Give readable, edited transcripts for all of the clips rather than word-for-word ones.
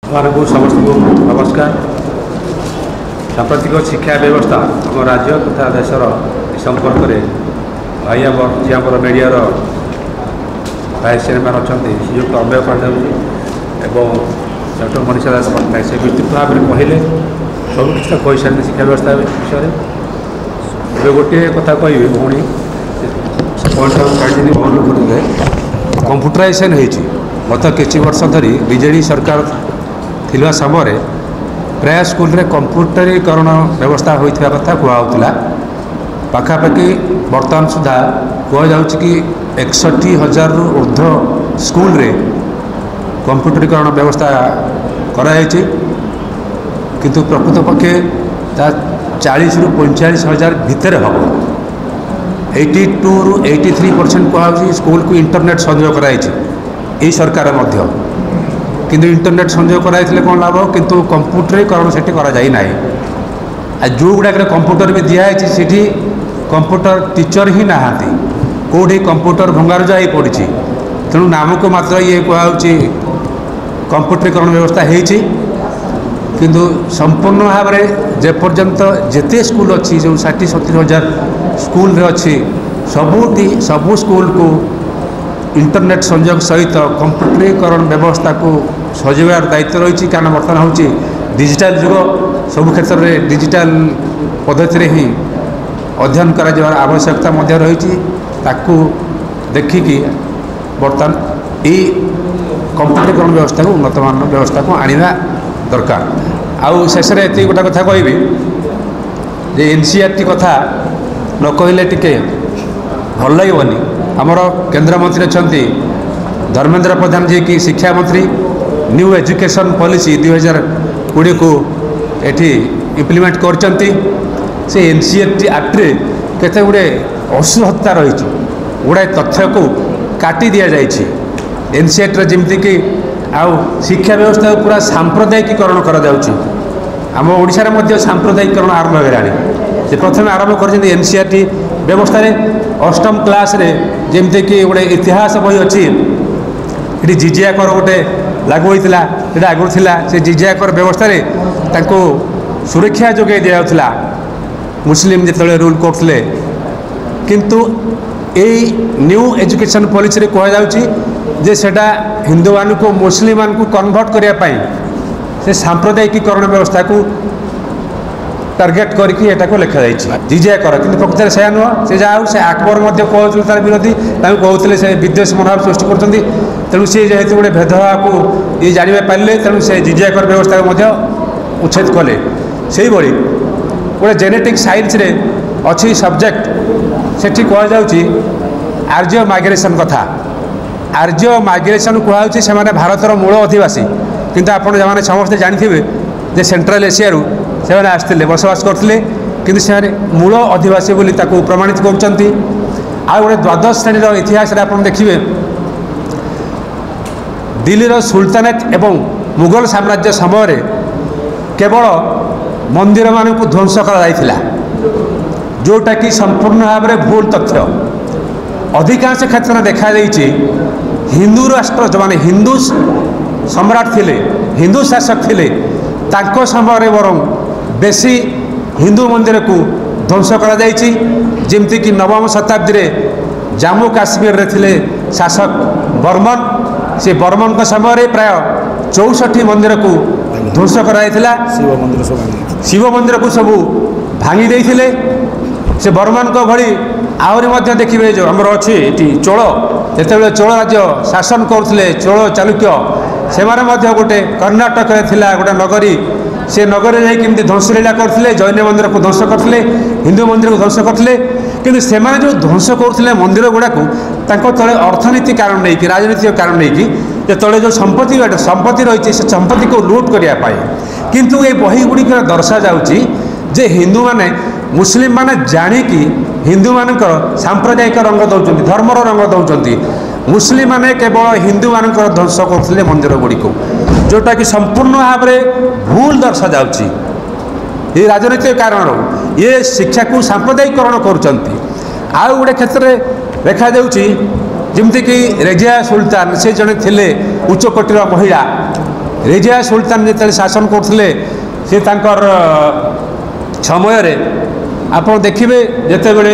को समस्त को नमस्कार। सांप्रतिक शिक्षा व्यवस्था आम राज्य तथा देशर संपर्क में भाई जी आम मीडिया भाई चेयरमैन अच्छा श्रीयुक्त अमेय पांडे एवं डॉक्टर मनीषा दास पट्टनायक से विस्तृत भाव में कहले सब किसी कही सारे शिक्षा व्यवस्था विषय में गोटे कथा कह भौणी पॉइंट बहुत लोग कंप्यूटराइजेशन गत किसी वर्ष धरी बीजेडी सरकार थिलवा समय प्राय स्कूल रे कंप्यूटरीकरण व्यवस्था होता कथा कहला पाखापाखि बर्तमान सुधा कहु कि 61,000 रु ऊर्ध्व स्कूल रे कंप्यूटरीकरण व्यवस्था कराई किंतु प्रकृत पक्षे 40 रु 45,000 भितर हम 82 रु 83% कहु स्कूल को इंटरनेट संयोग कराई यही सरकार मध्य किंतु इंटरनेट संयोग कराई कौन लाभ किंतु कंप्यूटरीकरण से ना जो गुड़ाक कंप्यूटर भी दिखाई सीठी कंप्यूटर टीचर ही नहांती कौटी कंप्यूटर भंगारुजा हो पड़ी तेणु नामक मात्र ये कहु कंप्यूटरीकरण व्यवस्था होती किंतु संपूर्ण भाव में जेपर्यंत जिते स्कूल अच्छी जो 60-70,000 स्कूल अच्छी सबू स्कूल को इंटरनेट संयोग सहित कंप्यूटरीकरण व्यवस्था को सजाइबार दायित्व रही कारण बर्तमान हूँ डिजिटल जुग सबु क्षेत्र में डिजिटल पद्धति ही अध्ययन कर आवश्यकता रही देखिकी बर्तमान ये कंप्यूटरीकरण व्यवस्था को उन्नतमान व्यवस्था को आना दरकार। आउ शेष ये गोटे कथा कहबी एनसीईआरटी कथा न कहले टिके भल लगनी आमर केंद्रमंत्री अच्छा धर्मेंद्र प्रधान जी की शिक्षा मंत्री न्यू एजुकेशन पॉलिसी 2020 को एठी इम्प्लीमेंट करचंती से एनसीईआरटी एक्ट्रे केते गुड़े असुहत्ता रही गुड़ाए तथ्य को काटी दि जाइए एनसीईआरटी जमती कि आउ शिक्षा व्यवस्था को पूरा सांप्रदायिकीकरण करा ओडिशा रे सांप्रदायिकीकरण आरंभ होगा प्रथम आरंभ कर एनसीईआरटी व्यवस्था रे अष्टम क्लास रे जमती कि गोटे इतिहास बही अच्छी ये जिजिया कर गोटे लागू होता है आगुरी से जिजिया कर व्यवस्था रे तांको सुरक्षा जोगे दि जाउथला मुस्लिम जिते रूल करते किंतु यही न्यू एजुकेशन पॉलिसी रे कह जाउची सेटा हिंदू मान को मुस्लिम मान को कन्वर्ट करने से सांप्रदायिकीकरण व्यवस्था को टार्गेट करके लिखा जाइए जिजिया कर कि प्रकृत से नुह से जहाँ से आकबर कहते तार विरोधी कहते से विद्वेष मनोभाव सृष्टि कर तेणु सी जेहेतु गोटे भेदभाव को ये जाना पारे तेणु से जिजिया कर व्यवस्था को उच्छेद कले से गोटे जेनेटिक साइंस रे अच्छी सब्जेक्ट सेठी कहुच्छी आर्य माइग्रेशन कथा आर्य माइग्रेशन कहु से भारतर मूल अधिवासी किंतु आपड़ जमाने समस्ते जानते सेंट्रल एशिया से आसते बसवास करते किंतु से मूल अधिवासी बोली प्रमाणित कर गोटे द्वादश श्रेणी इतिहास आप देखिए दिल्ली सुल्तानेट एवं मुगल साम्राज्य समय केवल मंदिर मान को ध्वंस कर जोटा कि संपूर्ण भाव में भूल तथ्य अधिकांश क्षेत्र में देखा हिंदू राष्ट्र जो माने हिंदू सम्राट थिले हिंदू शासक थिले तांको समय बरं बेसी हिंदू मंदिर को ध्वंस कर जमती कि नवम शताब्दी रे जम्मू काश्मीर रे थिले शासक बर्मन से बर्मन का समय प्राय 64 मंदिर को ध्वंस कराइथिला शिव मंदिर को सब भांगी देइथिले से बर्मन को भली आहरी मध्य देखिए जो आमर अच्छी चोल जिते चोल राज्य शासन करते चोल चालुक्य से गोटे कर्णाटक गोटे नगरी से नगरी जाई केमती ध्वंस लीला करते जैन मंदिर को ध्वंस करते हिंदू मंदिर को ध्वंस करते किंतु से जो ध्वंस करते मंदिर गुड़ाक तले अर्थनीति कारण नहीं कि राजनीतिक कारण नहीं कि तले जो संपत्ति रही से संपत्ति को लुट करने किंतु ये बही गुड़िक दर्शा जाउची जे हिंदू माने मुस्लिम माने जानिकी हिंदू मानकर सांप्रदायिक रंग दौरान धर्मर रंग दौरान मुस्लिम माने केवल हिंदू मानकर ध्वंस करते मंदिर गुड़िक जोटा कि संपूर्ण भाव में भूल दर्शा जाउची ये राजनीतिक कारण ये शिक्षा को सांप्रदायिकरण कर गोटे क्षेत्र में देखा जमती कि रेजिया सुल्तान से जड़े थिले उच्च कोटीर महिला रेजिया सुल्तान जो शासन करते सी समय आप देखिए जितेबले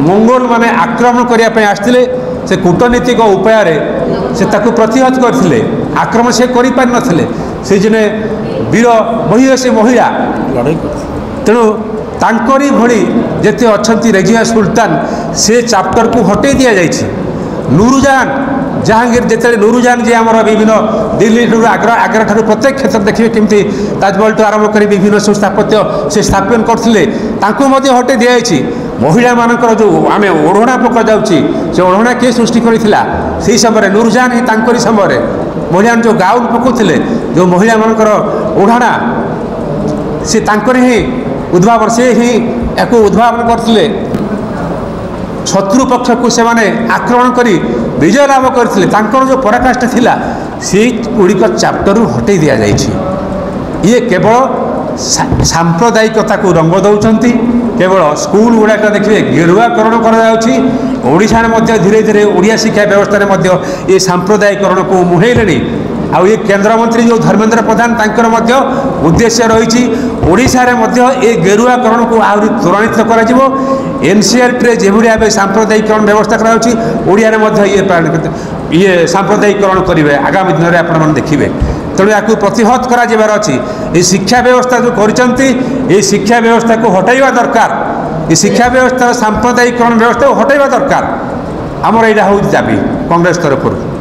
मंगोल माने आक्रमण करने आसते से कूटनीतिक उपाय से प्रतिहत करते आक्रमण से कर से जने वीर महिषी महिला तेणु तांकरी भली जेते अच्छी रेजिया सुल्तान से चैप्टर को हटे दि जाइए। नूरजान जहांगीर जिते नूरजान जी आम विभिन्न दिल्ली आग्रा आग्रा ठार प्रत्येक क्षेत्र देखिए केमती ताजमहल तो आरंभ कर विभिन्न सब स्थापत्य से स्थापन करते हटे दि जाइए। महिला मानकर जो आम ओढ़णा पक जाऊँगी से ओढ़णा किए सृष्टि करता से समय नूरजान ही तांकरी समय महिला जो गाउन पकाउले जो महिला मानकर ओढ़णा से तांकर ही उद्भावन से ही या उद्भावन करते शत्रु पक्ष को से आक्रमण कर विजय लाभ करते जो पराकाष्ठा थिला से गुड़िक चैप्टर हटे दि जाइए। ये केवल सांप्रदायिकता को रंग दौरान केवल स्कूल गुड़ाक देखिए गेरुआकरण कर धीरे धीरे ओडिया शिक्षा व्यवस्था ये सांप्रदायिकरण को मुहैले आउ ये केंद्र मंत्री जो धर्मेंद्र प्रधान तांकर उद्देश्य रही ओडिशा रे ये गेरुआकरण को आहरी त्वरान्वित कर एनसीईआरटी जो भाव सांप्रदायिकरण व्यवस्था करा ये सांप्रदायिकरण करेंगे आगामी दिन में आप देखिए। तेणु या प्रतिहत कर शिक्षा व्यवस्था जो कर शिक्षा व्यवस्था को हटाइवा दरकार ये शिक्षा व्यवस्था सांप्रदायिकरण व्यवस्था को हटाइवा दरकार आमर यहाँ हूँ दाबी कांग्रेस तरफ।